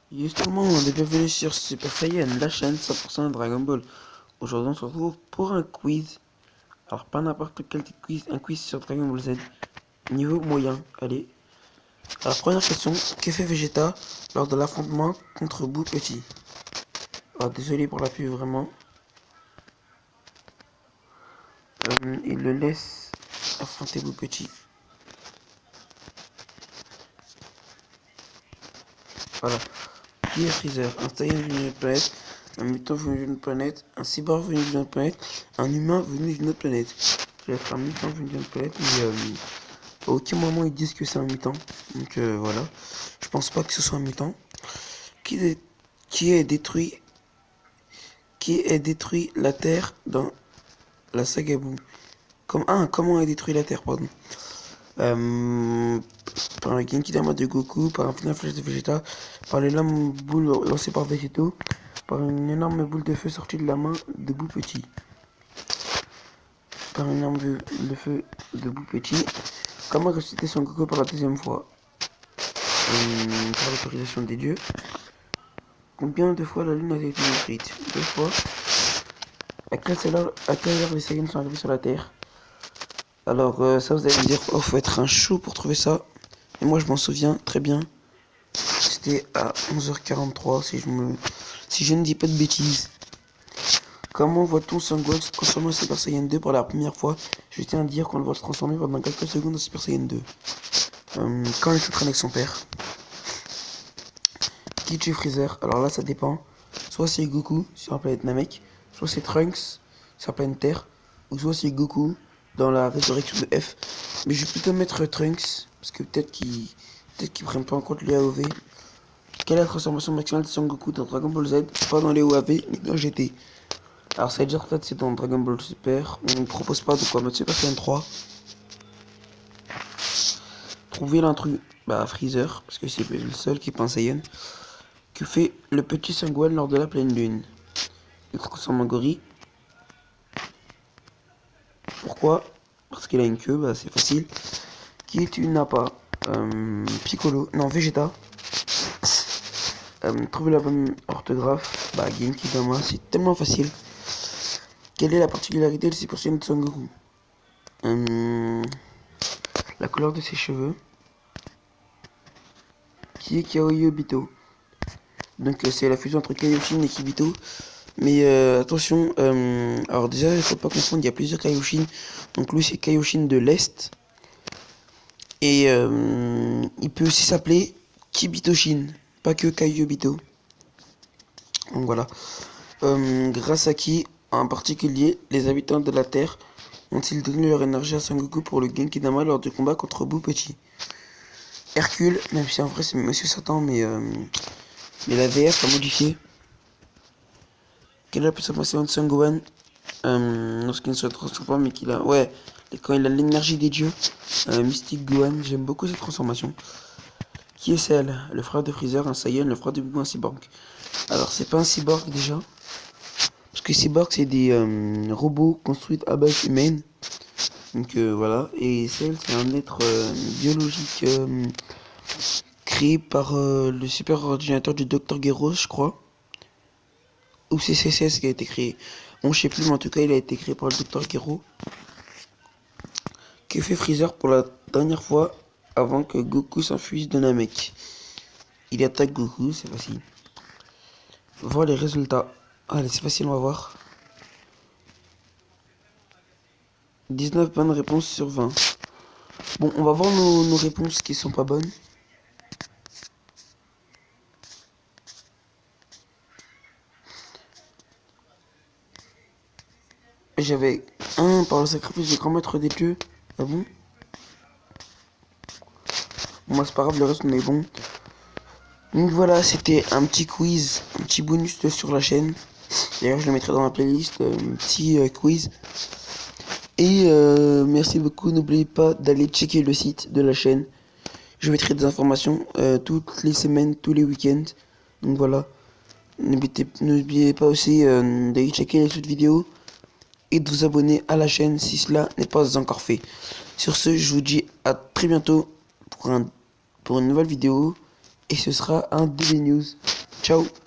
Yes tout le monde et bienvenue sur Super Saiyan, la chaîne 100% Dragon Ball. Aujourd'hui on se retrouve pour un quiz. Alors pas n'importe quel quiz, un quiz sur Dragon Ball Z. Niveau moyen, allez. Alors première question, que fait Vegeta lors de l'affrontement contre Boo Petit? Alors désolé pour la pub vraiment. Il le laisse affronter Boo Petit. Voilà. Qui est Freezer? Un Saiyan venu d'une planète, un mutant venu d'une planète, un cyborg venu d'une autre planète, un humain venu d'une autre planète. Je vais être un mutant venu d'une planète, mais à aucun moment ils disent que c'est un mutant. Donc voilà. Je pense pas que ce soit un mutant. Qui est détruit Qui est détruit la Terre dans la saga Boo? Comment est détruit la Terre, pardon. Par un Genki Dama de Goku, par un final flash de Vegeta, par les lames boules lancées par Vegeto, par une énorme boule de feu sortie de la main de Boo Petit. Par une énorme boule de feu de Boo Petit. Comment ressusciter Son Goku pour la deuxième fois? Par l'autorisation des dieux. Combien de fois la lune a été détruite? 2 fois. À quelle heure les Saiyans sont arrivés sur la Terre? Alors ça vous allez me dire, oh faut être un chou pour trouver ça. Et moi je m'en souviens très bien. C'était à 11h43 si je ne dis pas de bêtises. Comment voit-on Son Goku se transformer en Super Saiyan 2 pour la première fois? Je tiens à dire qu'on le voit se transformer pendant quelques secondes en Super Saiyan 2. Quand il s'entraîne avec son père. Qui tue Freezer? Alors là ça dépend. Soit c'est Goku sur la planète Namek, soit c'est Trunks sur la planète Terre, ou soit c'est Goku dans la résurrection de F. Mais je vais plutôt mettre Trunks, parce que peut-être qu'ils prennent pas en compte les AOV. Quelle est la transformation maximale de Son Goku dans Dragon Ball Z? Pas dans les OAV, ni dans GT. Alors ça veut dire peut-être c'est dans Dragon Ball Super. On ne propose pas de quoi mettre Super Saiyan 3. Trouver l'intrus. Bah Freezer, parce que c'est le seul qui est pas un Saiyan. Que fait le petit Sangohan lors de la pleine lune? Il se transforme en gorille. Pourquoi? Parce qu'il a une queue, bah c'est facile. Qui tue Nappa? Piccolo, non Vegeta. Trouver la bonne orthographe, bah Genki Dama, c'est tellement facile. Quelle est la particularité de ces personnes de Son Goku? La couleur de ses cheveux. Qui est Kaoyu Obito? Donc c'est la fusion entre Kaioshin et Kibito. Mais attention, alors déjà il faut pas confondre, il y a plusieurs Kaioshin. Donc lui c'est Kaioshin de l'Est. Et il peut aussi s'appeler Kibitoshin, pas que Kaiobito. Donc voilà. Grâce à qui, en particulier, les habitants de la Terre ont-ils donné leur énergie à Son Goku pour le Genki Dama lors du combat contre Boo Petit? Hercule, même si en vrai c'est Monsieur Satan, mais la VF a modifié. Quelle est la puissance maximum de Son Gohan lorsqu'il ne se transforme pas, mais qu'il a... Ouais, quand il a l'énergie des dieux. Mystique Gohan, j'aime beaucoup cette transformation. Qui est celle? Le frère de Freezer, un Saiyan, le frère de Boo, un cyborg. Alors c'est pas un cyborg déjà. Parce que cyborg c'est des robots construits à base humaine. Donc voilà. Et celle c'est un être biologique créé par le super ordinateur du Dr Gero, je crois. Ou c'est CCS qui a été créé. Bon je sais plus mais en tout cas il a été créé par le Dr Gero. Que fait Freezer pour la dernière fois avant que Goku s'enfuise de Namek? Il attaque Goku, c'est facile. Voir les résultats. Allez, c'est facile, on va voir. 19 bonnes réponses sur 20. Bon, on va voir nos réponses qui sont pas bonnes. J'avais 1 par le sacrifice du grand maître des dieux. Ah bon? Bon, moi c'est pas grave, le reste on est bon. Donc voilà, c'était un petit quiz, un petit bonus sur la chaîne. D'ailleurs, je le mettrai dans la playlist, un petit quiz. Et merci beaucoup, n'oubliez pas d'aller checker le site de la chaîne. Je mettrai des informations toutes les semaines, tous les week-ends. Donc voilà. N'oubliez pas aussi d'aller checker les autres vidéos et de vous abonner à la chaîne si cela n'est pas encore fait. Sur ce, je vous dis à très bientôt pour une nouvelle vidéo et ce sera un Daily News. Ciao.